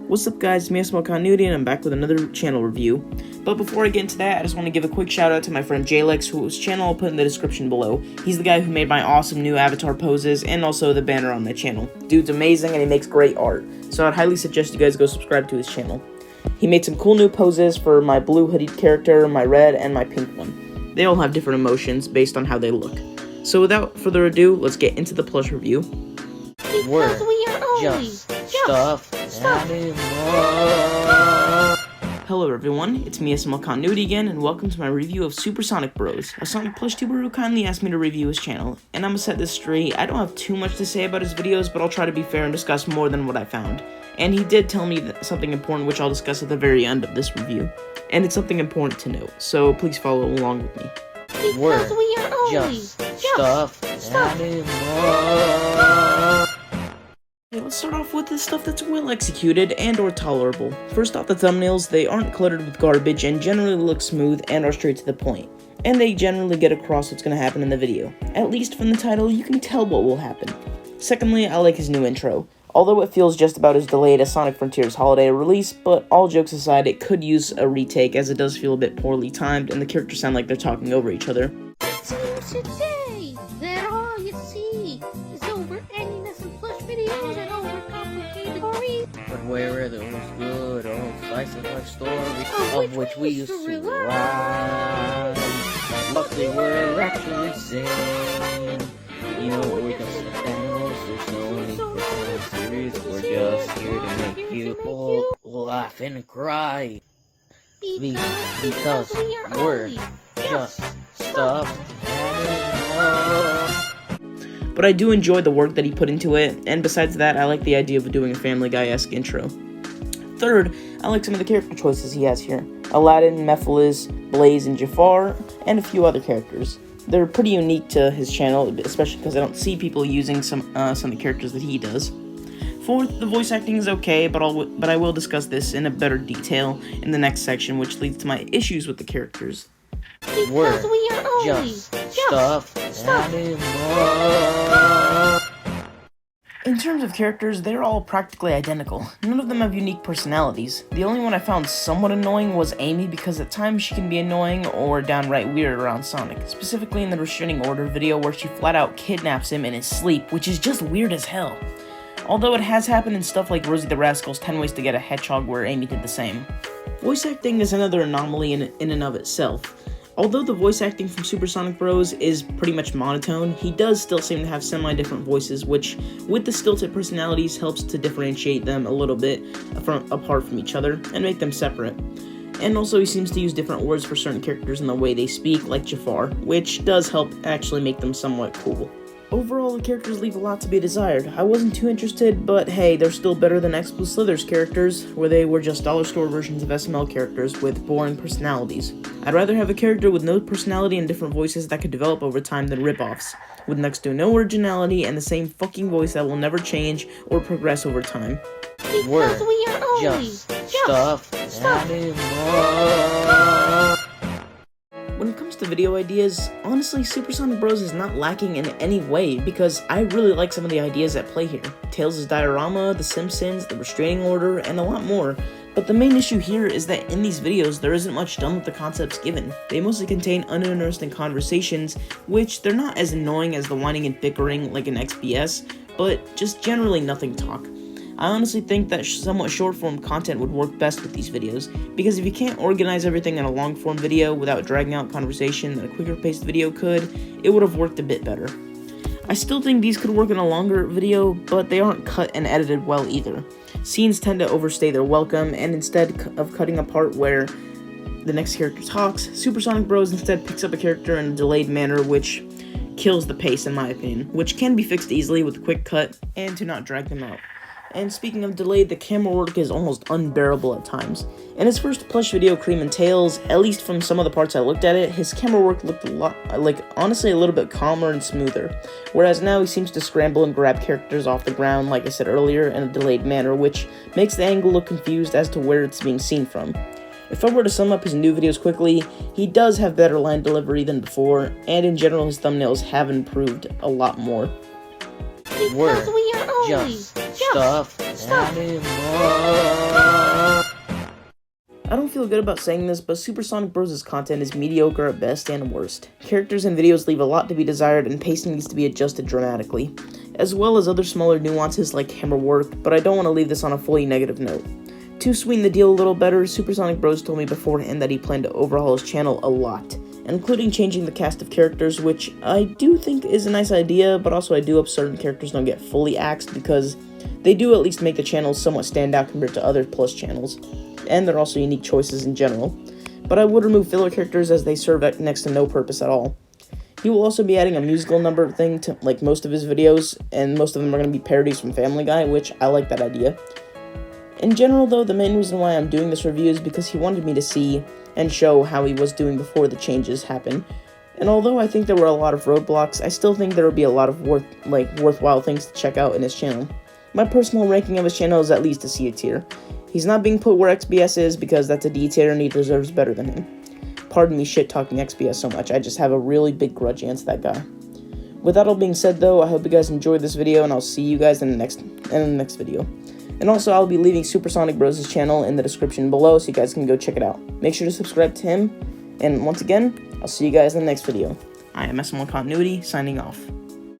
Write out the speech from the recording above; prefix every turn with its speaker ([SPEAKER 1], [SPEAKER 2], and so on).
[SPEAKER 1] What's up guys, it's me SuperSonicBros and I'm back with another channel review. But before I get into that, I just want to give a quick shout out to my friend Jalex, whose channel I'll put in the description below. He's the guy who made my awesome new avatar poses and also the banner on my channel. Dude's amazing and he makes great art, so I'd highly suggest you guys go subscribe to his channel. He made some cool new poses for my blue hoodied character, my red, and my pink one. They all have different emotions based on how they look. So without further ado, let's get into the plush review.
[SPEAKER 2] Because we are only stuff anymore.
[SPEAKER 1] Hello everyone, it's me SuperSonicBros again, and welcome to my review of SuperSonicBros, a Sonic plush tuber who kindly asked me to review his channel. And I'm gonna set this straight, I don't have too much to say about his videos, but I'll try to be fair and discuss more than what I found. And he did tell me something important which I'll discuss at the very end of this review. And it's something important to note, so please follow along with me.
[SPEAKER 2] Because we are only stuff anymore.
[SPEAKER 1] Okay, let's start off with the stuff that's well executed and or tolerable. First off, the thumbnails, they aren't cluttered with garbage and generally look smooth and are straight to the point. And they generally get across what's going to happen in the video. At least from the title, you can tell what will happen. Secondly, I like his new intro. Although it feels just about as delayed as Sonic Frontiers holiday release, but all jokes aside, it could use a retake as it does feel a bit poorly timed and the characters sound like they're talking over each other.
[SPEAKER 2] It seems today that all you see is over-endiness and plush videos and overcomplicated stories. But where are those good old slice of life stories of which we used to rely? But they were actually sane. You know what we're gonna sit down, there's no need for full series, we're just here to make you all laugh and cry. Because we're just stuff anymore.
[SPEAKER 1] But I do enjoy the work that he put into it, and besides that, I like the idea of doing a Family Guy-esque intro. Third, I like some of the character choices he has here. Aladdin, Mephiles, Blaze, and Jafar, and a few other characters. They're pretty unique to his channel, especially because I don't see people using some of the characters that he does. Fourth, the voice acting is okay, but I will discuss this in a better detail in the next section, which leads to my issues with the characters.
[SPEAKER 2] Because we are only just stuff anymore.
[SPEAKER 1] In terms of characters, they're all practically identical. None of them have unique personalities. The only one I found somewhat annoying was Amy, because at times she can be annoying or downright weird around Sonic, specifically in the Restraining Order video where she flat out kidnaps him in his sleep, which is just weird as hell. Although it has happened in stuff like Rosie the Rascal's 10 Ways to Get a Hedgehog where Amy did the same. Voice acting is another anomaly in and of itself. Although the voice acting from SuperSonicBros is pretty much monotone, he does still seem to have semi-different voices, which, with the stilted personalities, helps to differentiate them a little bit apart from each other, and make them separate. And also he seems to use different words for certain characters in the way they speak, like Jafar, which does help actually make them somewhat cool. Overall, the characters leave a lot to be desired. I wasn't too interested, but hey, they're still better than X Blue Slither's characters, where they were just dollar store versions of SML characters with boring personalities. I'd rather have a character with no personality and different voices that could develop over time than rip-offs, with next to no originality and the same fucking voice that will never change or progress over time.
[SPEAKER 2] Because we are only just stuff anymore.
[SPEAKER 1] When it comes to video ideas, honestly, SuperSonicBros is not lacking in any way, because I really like some of the ideas at play here. Tails' diorama, The Simpsons, the Restraining Order, and a lot more. But the main issue here is that in these videos, there isn't much done with the concepts given. They mostly contain uninteresting conversations, which they're not as annoying as the whining and bickering like in XBS, but just generally nothing talk. I honestly think that somewhat short-form content would work best with these videos, because if you can't organize everything in a long-form video without dragging out conversation that a quicker-paced video could, it would have worked a bit better. I still think these could work in a longer video, but they aren't cut and edited well either. Scenes tend to overstay their welcome, and instead of cutting a part where the next character talks, SuperSonicBros instead picks up a character in a delayed manner, which kills the pace in my opinion, which can be fixed easily with a quick cut and to not drag them out. And speaking of delayed, the camera work is almost unbearable at times. In his first plush video, Cream and Tails, at least from some of the parts I looked at it, his camera work looked honestly a little bit calmer and smoother. Whereas now he seems to scramble and grab characters off the ground, like I said earlier, in a delayed manner, which makes the angle look confused as to where it's being seen from. If I were to sum up his new videos quickly, he does have better line delivery than before, and in general his thumbnails have improved a lot more.
[SPEAKER 2] Because we are only just stuff Stop!
[SPEAKER 1] I don't feel good about saying this, but SuperSonicBros' content is mediocre at best and worst. Characters and videos leave a lot to be desired, and pacing needs to be adjusted dramatically, as well as other smaller nuances like camera work, but I don't want to leave this on a fully negative note. To sweeten the deal a little better, SuperSonicBros told me beforehand that he planned to overhaul his channel a lot, including changing the cast of characters, which I do think is a nice idea, but also I do hope certain characters don't get fully axed, because they do at least make the channel somewhat stand out compared to other Plus channels, and they're also unique choices in general. But I would remove filler characters as they serve next to no purpose at all. He will also be adding a musical number thing to like most of his videos, and most of them are going to be parodies from Family Guy, which I like that idea. In general though, the main reason why I'm doing this review is because he wanted me to see and show how he was doing before the changes happened. And although I think there were a lot of roadblocks, I still think there will be a lot of worthwhile things to check out in his channel. My personal ranking of his channel is at least a C tier. He's not being put where XBS is because that's a D tier and he deserves better than him. Pardon me shit-talking XBS so much, I just have a really big grudge against that guy. With that all being said though, I hope you guys enjoyed this video, and I'll see you guys in the next video. And also, I'll be leaving SuperSonicBros' channel in the description below so you guys can go check it out. Make sure to subscribe to him, and once again, I'll see you guys in the next video. I am SM1 Continuity, signing off.